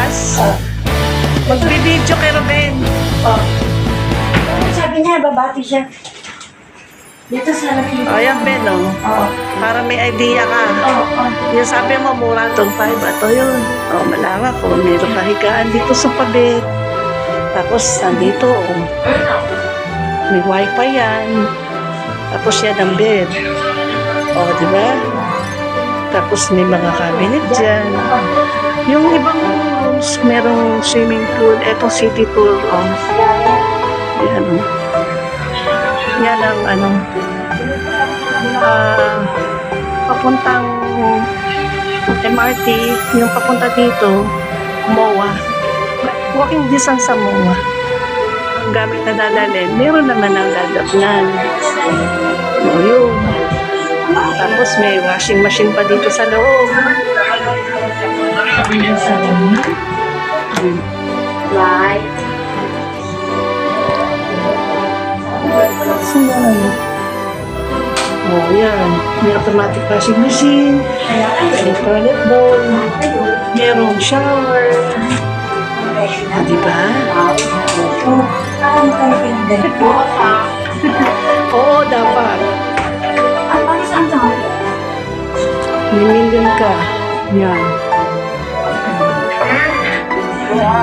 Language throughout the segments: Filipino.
bukas. Magbibideo kay Ruben. Sabi niya, babati siya. Dito sa laki. Ayan, Ben, oh. Para may idea ka. Yung sabi mo, mura itong 5. Ito yun. Malawak ko. Meron kahigaan dito sa pabit. Tapos, nandito, may wifi yan. Tapos, yan ang bed. Di ba? Tapos, may mga cabinet dyan. Yung ibang rooms, merong swimming pool. Ito, city tour. Yan, yan ang papuntang MRT, yung papunta dito, MOA. Walking distance sa MOA. Ang gamit na dadalhin, meron naman ang dadapnan. Yun. Tapos may washing machine pa dito sa loob. Right. Yan. May automatic washing machine, may toilet bowl, merong shower. Diba? Ano kayo pinagdalito? Oo, dapat. Ano saan ka? May million ka. Yan.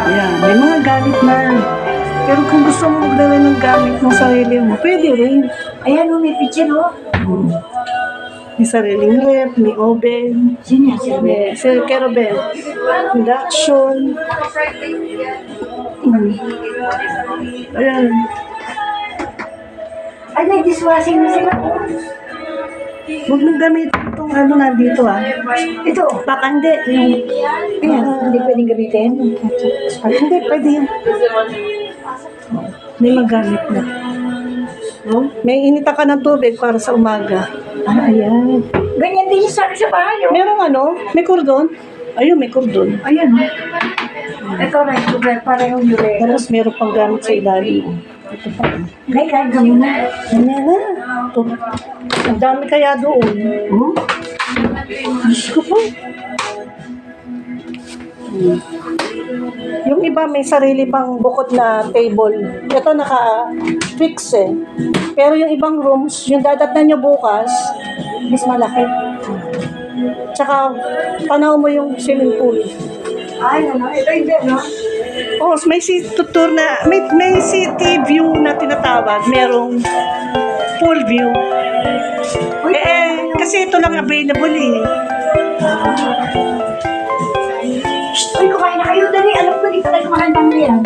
Yan. May mga gamit na. Pero kung gusto mo magdala ng gamit ng sarili mo, pwede rin. Ayan, may picture, May sariling rep, may oven. Sino yan? May kerobel. Induction. Ayan. Ay, may dishwashing na sila. Huwag mong gamitin itong nandito Ito. Baka hindi. Ayan, hindi pwedeng gamitin. Hindi, pwede yun. May magamit na. May inita ka ng tubig para sa umaga. Ayan. Ganyan din yung sabi sa bahay, Merong may kordon. Ayun, may kordon. Ayan, Ito, rice cooker, para yung yure. Tapos meron pang gamit sa ilalim. Ito pa. May kahit gawin na. Ganyan na. Ito. Ang dami kaya doon. Diyos ko po. Yung iba may sarili pang bukod na table. Ito naka-fix Pero yung ibang rooms, yung dadatnan nyo bukas, mas malaki. Tsaka, tanaw mo yung swimming pool. Ay, ito hindi, May city tour na, may city view na tinatawag. Merong pool view. Kasi ito lang available Uy, kumain na kayo, dali. Alam ko, di pa tayo kumain ng yan.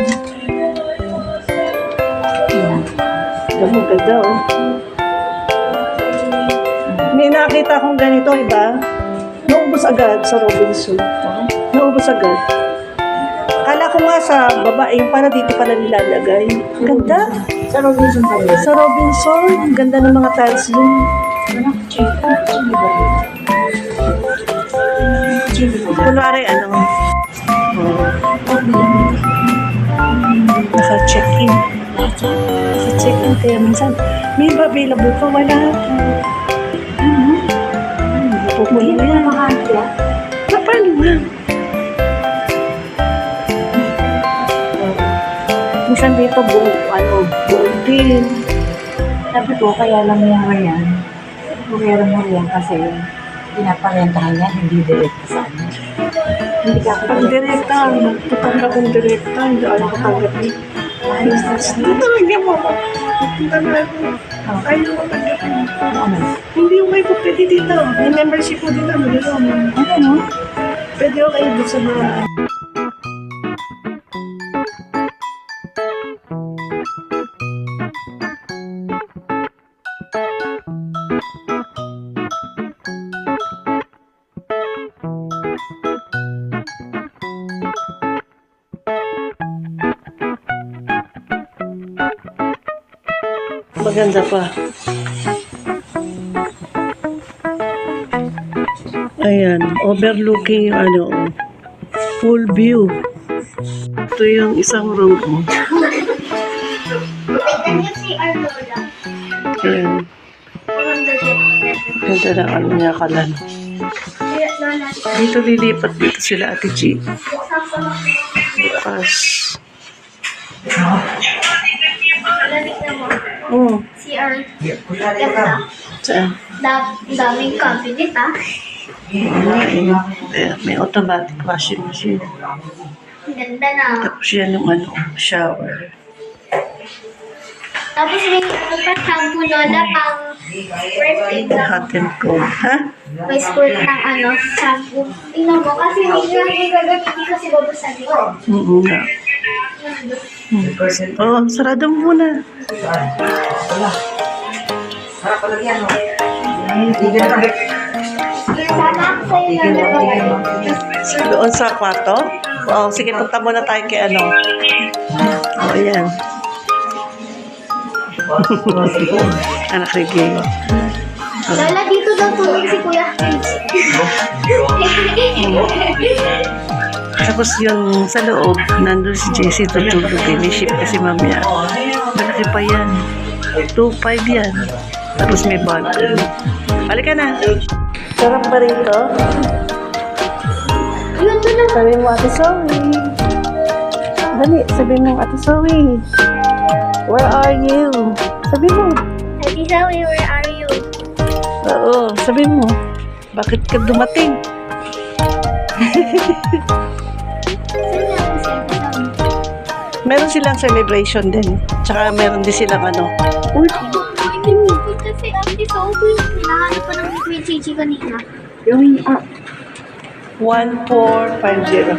Ang ganda, May nakita akong ganito, iba. Naubos agad sa Robinson. Naubos agad. Kala ko nga sa babae, yung para dito pala nilalagay. Ganda. Sa Robinson pa rin. Sa Robinson, ang ganda ng mga tiles dun. Kunwari, naka-check-in. Naka-check-in, kaya minsan, may available pa, wala. Pupunin mo yan. Paano nga? Minsan dito buong din. Sabi ko, kaya lang yung Marian. Kaya lang Marian kasi pinaparentahan niya, hindi direct sa ano. Hindi ka ako Pag direkta, magtutanggap ng direkta, hindi ako katanggap niya. Hindi talaga mo. Punta na ako. Ayaw mo tanggapin. Hindi mo kayo pwede dito. May membership mo dito. Ano? Pwede ko kayo dito sa mga... Maganda pa. Ayan, overlooking yung full view. Ito yung isang room. Ayan. Ganda ng niya kalan. Dito lilipat dito sila Ate G. bukas. Lamig na mo. CR. Kunyari Ganda. Saan? Daming cabinet ah. May automatic washing machine. Ang ganda na. Tapos yan yung ano, shower. Tapos may shampoo lola pang birthday na. Hot and cold. Ha? May squirt ng shampoo. Tingnan mo kasi hindi yung gagamitin kasi babasan ko. Oo nga. Oh, sarado mo muna. Harap ko lagi ano. Tigil na. Sana ako sa'yo na. Doon sa kwarto? Oo, sige, punta muna tayo kay ano. Oh, ayan. Anak ni Gay. Lola, dito daw tulog si Kuya. Tapos yung sa loob, nandun si Jessie tutulog eh. May ship kasi mamaya. Malaki pa yan. 2.5 yan. Tapos may balcony. Halika na. Sarap ba rito? Yun doon na. Sabi mo, Ate Zoe. Dali, sabi mo, Ate Zoe. Where are you? Sabi mo. Ate Zoe, where are you? Oo, sabi mo. Bakit ka dumating? Saan na ako si Ate Zoe? Meron silang celebration din. Tsaka meron din silang ano. Uy, Hindi mo punta si Ate Zoe. Hinahanap ko ng Kuya Chichi kanina. yung 1450.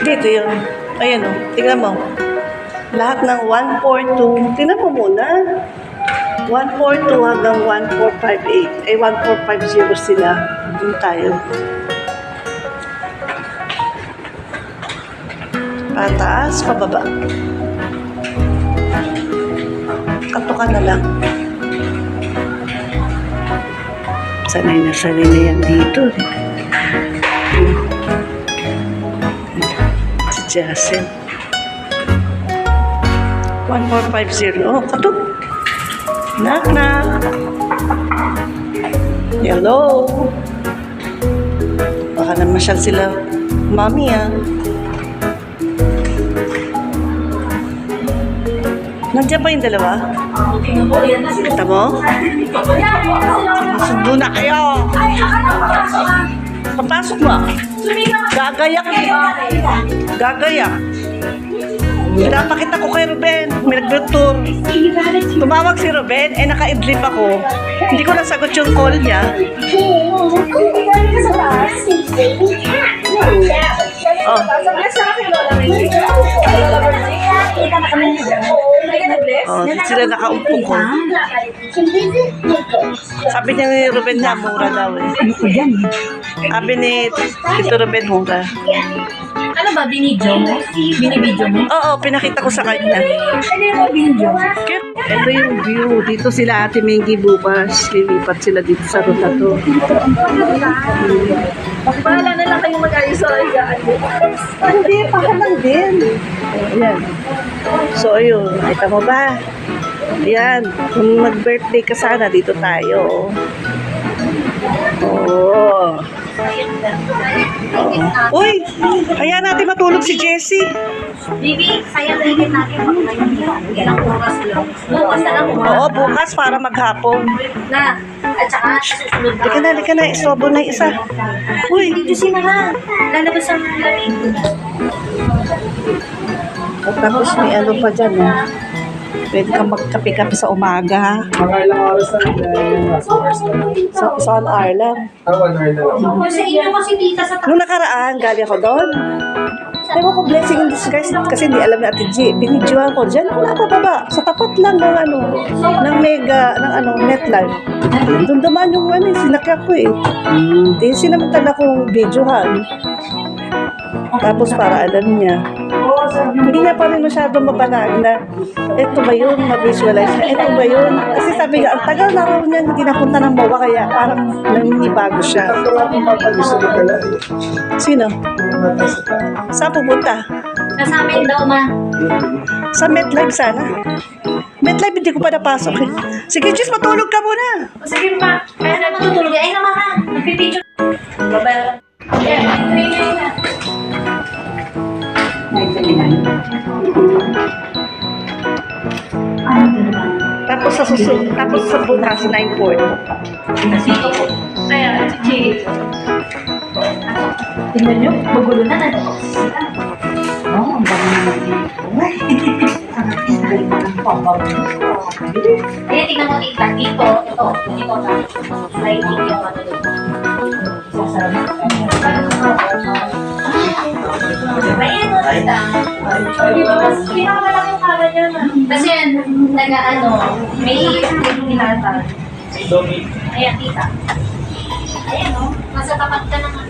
Dito yun. Ayan o. Tingnan mo. Lahat ng 142. Tingnan mo muna. 142 hanggang 1458. Eh, 1450 sila. Doon tayo. Pataas, pababa. Katukan na lang. Sanay na yan dito. Si Jasen. 1450. Oh, katok. Knock, knock. Hello. Baka na masyal sila. Mami, ah. Nandiyan ba yung dalawa? Kita mo? Sundo na kayo. Papasok mo. Gagayak. Gagayak. Pinapakita ko kay Ruben. May nag-tour. Tumawag si Ruben, eh naka-idlip ako. Hindi ko nasagot yung call niya. Oh. Oh, sila nakaupo ko. Sabi niya ni Ruben na mura daw eh. Sabi ni Tito Ruben mura. Ano ba, binidyo mo? Binibidyo mo? Oo, pinakita ko sa kanya. Ano yung binidyo? Ito yung view. Dito sila Ate Mengi bukas. Lilipat sila dito sa ruta to. Bahala na lang kayong mag-ayos sa higaan. Hindi, pakalang din. Ayan. So, ayun. Kita mo ba? Ayan. Kung mag-birthday ka sana, dito tayo. Oo. Uy! Kaya natin matulog si Jessie. Bibi, sayang tingin natin. Ilang oras lang. Bukas na lang mo. Oo, bukas para maghapon. Na. At saka, susunod na. Lika na. Isobo na yung isa. Uy! Dito sila nga. Lalabas ang lamig. At tapos may ano pa dyan, eh. Pwede kang magkape-kape sa umaga. Mga ilang oras na yung last hours na lang. Sa 1 hour lang. 1 hour na lang. Kasi inyo kasi tita sa Nung nakaraan, galing ako doon. Ewan ko, blessing in disguise kasi hindi alam ni Ate G. Binidyohan ko dyan. Wala pa baba. Sa tapat lang ng ano, ng mega, ng ano, MetLife. Doon naman yung ano, sinakyak ko eh. Di sinamantala kong videohan. Tapos para alam niya. Hindi niya pa rin masyadong mabanag na eto ba yun, ma-visualize na eto ba yun. Kasi sabi niya, ang tagal na raw niya hindi napunta ng MOA kaya parang naninibago siya. Ito nga kung mapagusto ko pala. Sino? Saan pupunta? Nasa amin daw, ma. Sa MetLife sana. MetLife hindi ko pa napasok eh. Sige, Jess, matulog ka muna. Sige, ma. Kaya na matutulog. Ay, naman ka. Nagpipidyo. Bye-bye. Yeah, Tapos sa bukas, 9:40. Ayan, chichi. Tingnan nyo, magulo na na. Oh, ang dami naman dito. Ang galing na ng pambago. Eh, tingnan mo tita. Dito, ito. Dito na. Lighting yung ano doon. Ayan, mo tita. Pinakamalaki yung kala niya na. Kasi yan, nag-ano, may pinata. Ayan, tita. Ayan, o. Nasa tapat ka naman.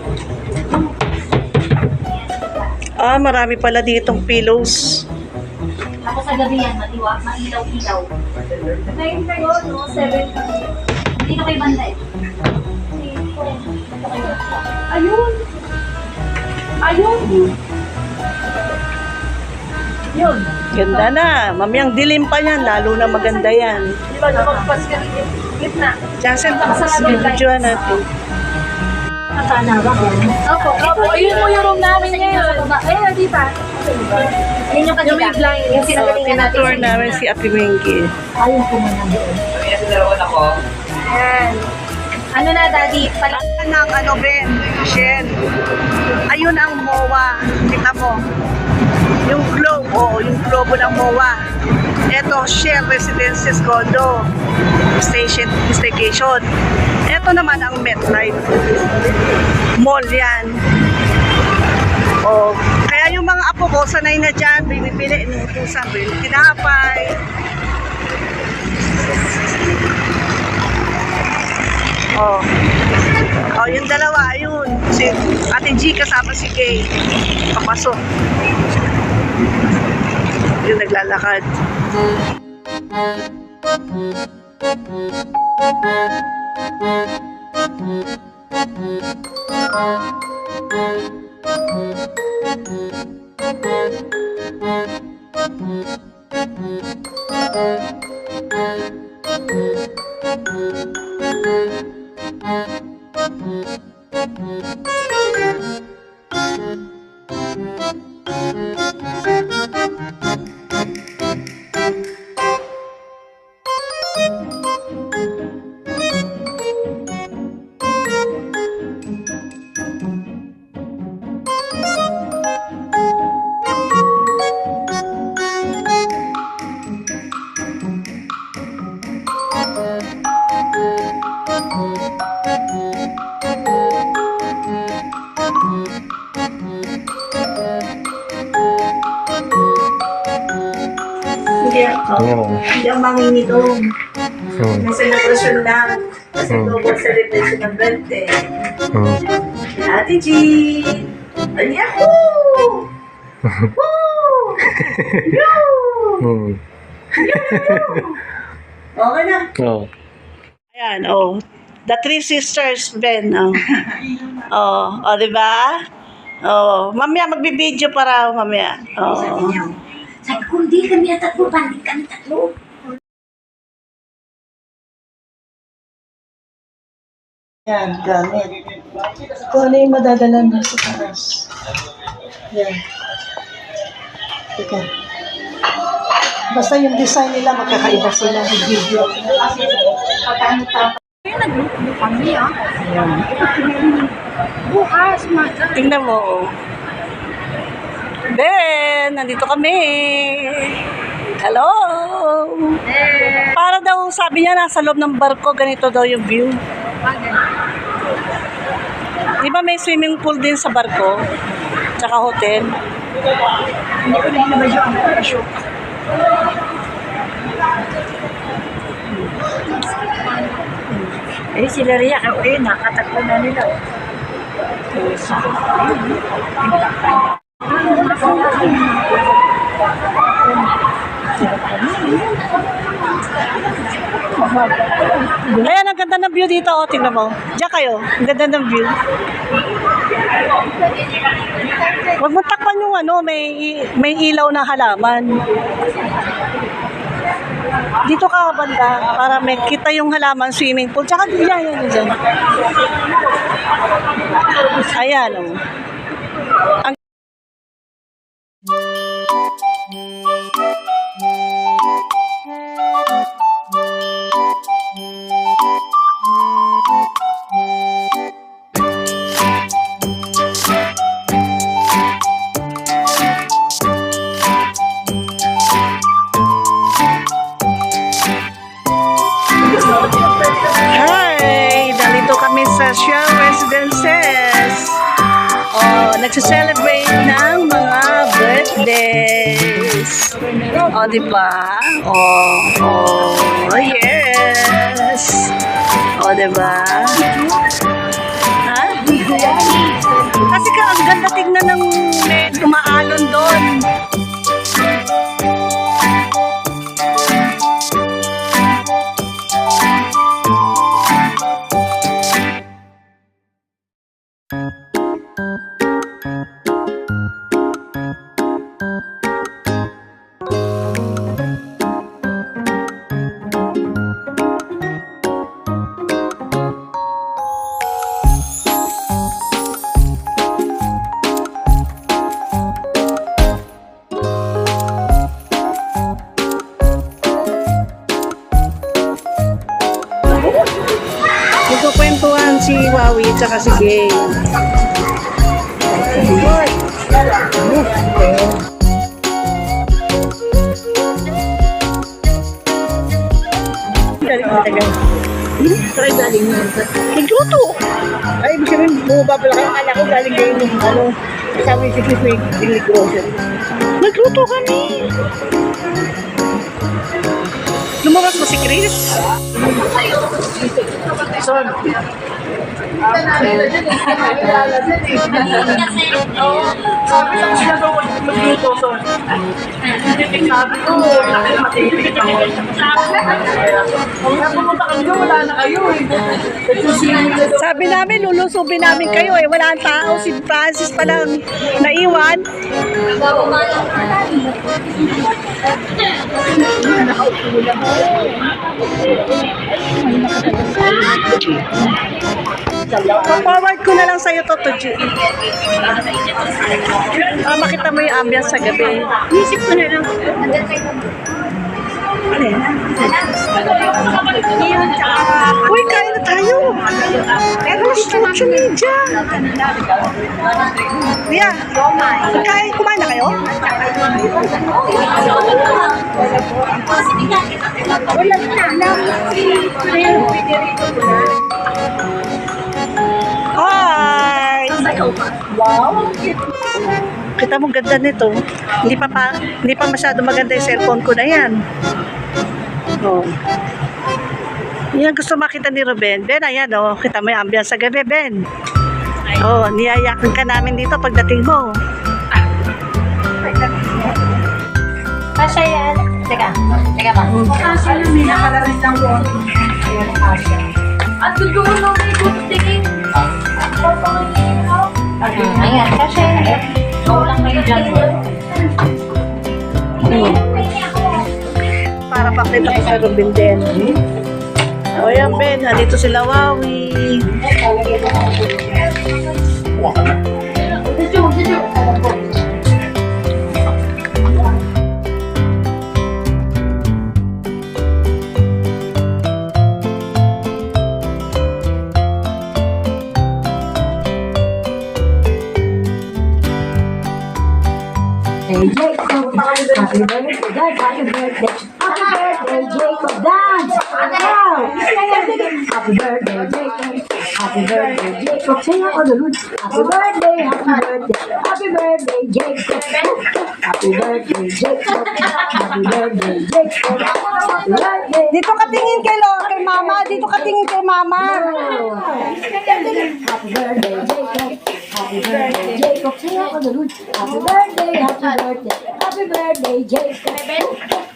Ah, marami pala ditong pillows. Ako sa gabi yan, mailaw-ilaw. Ngayon kayo, no? 7. Dito kay Banday. Ayun! Ayun! Yun. Ganda na. Mamayang dilim pa yan. Lalo na maganda yan. Di ba, nakapagpas ka rin yung clip na. Jason, videoan natin. Nakana ba? Opo. Ayun mo yung room namin ngayon. Ayun, di ba? Yun yung kanila. Yung wig line. Yung sinagalingan natin. Tour namin si Ate Winky. Ayaw ko man doon. Yan. Ano na, Daddy? Ng ano, Ben? Shell. Ayun ang MOA. Kita mo. Yung globe. Oo, yung globo ng MOA. Ito, Shell Residences Condo. Staycation. Ito naman ang MetLife. Mall yan. Oh, kaya yung mga apo ko, sanay na dyan, binipili, inuutusan, tinapay. Oh. Oh, yung dalawa, ayun. Si Ate G kasama si Kay. Papasok. Yung naglalakad. Hindi ang manginginom. May celebration lang. Kasi global celebration ng birthday. Ate G! Yahoo! Woo! Yoo! Okay na. Ayan, oh. The Three Sisters, Ben. Oh, di ba? Oh, mamaya magbibideo para mamaya. Oh. Sabi ko, hindi kami na tatlo, banding kami tatlo. Yan, gamit. Kung ano yung madadala na sa taas. Yan. Teka. Basta yung design nila, magkakaiba sila. Video. Kami ah. Yan. Bukas, mata. Tingnan mo. Oh. Ben, nandito kami. Hello. Para daw, sabi niya, nasa loob ng barko, ganito daw yung view. Di ba may swimming pool din sa barko? Tsaka hotel? Hindi ko na inabay yung parachute. Eh, sila Ria, nakatakbo na nila. Ayan, ang ganda ng view dito. O, tingnan mo. Diyan kayo. Ang ganda ng view. Huwag mo takpan yung ano, may ilaw na halaman. Dito ka banda para may kita yung halaman, swimming pool. Tsaka yan. Ayan, o. Ang nagse-celebrate ng mga birthdays. O, di ba? Yes. O, di ba? Ha? Kasi ka, ang ganda tignan ng umaalon doon. Nagkukwentuhan si Wawi at saka si Gay. Try galing yun. Nagluto. Ay, ibig sabihin, bumaba pala kayo. Akala ko galing kayo nung kasama yung si Chris Daily Grocery. Nagluto kami. Lumabas mo si Chris? Son. Sabi lang siya daw magluto, Son. Sabi ko, matipid ako. Kaya pumunta kami doon, wala na kayo eh. Sabi namin, lulusubin namin kayo eh. Wala ang tao. Si Francis pa lang naiwan. Pa-forward ko na lang sa'yo to, G. Makita mo yung ambience sa gabi. Isip ko na lang. Uy, kain na tayo. Alas 8:30. Kuya, kumain na kayo? Hi! Wow! Kita mo ganda nito. Hindi pa masyado maganda yung cellphone ko na yan. Oh. Yan gusto makita ni Ruben. Ben, ayan oh. Kita mo yung ambiance sa gabi, Ben. Oh, niyayakan ka namin dito pagdating mo. Kasha yan. Teka ba? Kasha na, may nakalarin lang po. Ayan, Kasha. At doon na may gusto. Ayan, kasha yan. Oo lang kayo dyan. Para pakita ko sa Ruben din. O yan, Ben. Nandito sila Wawi. Jacob, happy birthday, God, happy birthday, Jacob, dance! Wow! Happy birthday, Jacob, happy birthday, Jacob, say ako doon. Happy birthday, happy birthday, Jacob, happy birthday, Jacob, happy birthday, Jacob, happy birthday. Dito ka tingin kay Mama. Dito ka tingin kay Mama. Happy birthday, Jacob. Happy birthday, Jacob. Say ako doon. Happy birthday, happy birthday, Jacob.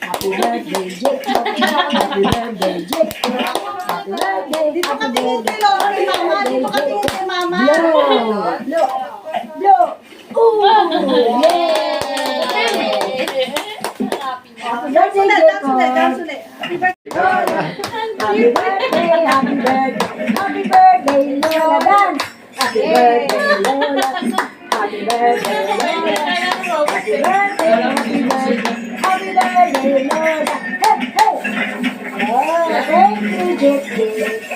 Happy birthday, Jacob. Happy birthday, Jacob. Happy birthday, Dito ka tingin kay Mama. Dito ka tingin kay Mama. blow. Ooh, yay! Happy birthday, Jacob. Happy birthday, happy birthday, Lola Dan. Happy birthday, Lola. Happy birthday, Lola. Happy birthday, happy birthday, Lola. Hey, hey. Oh, thank you, Jacob.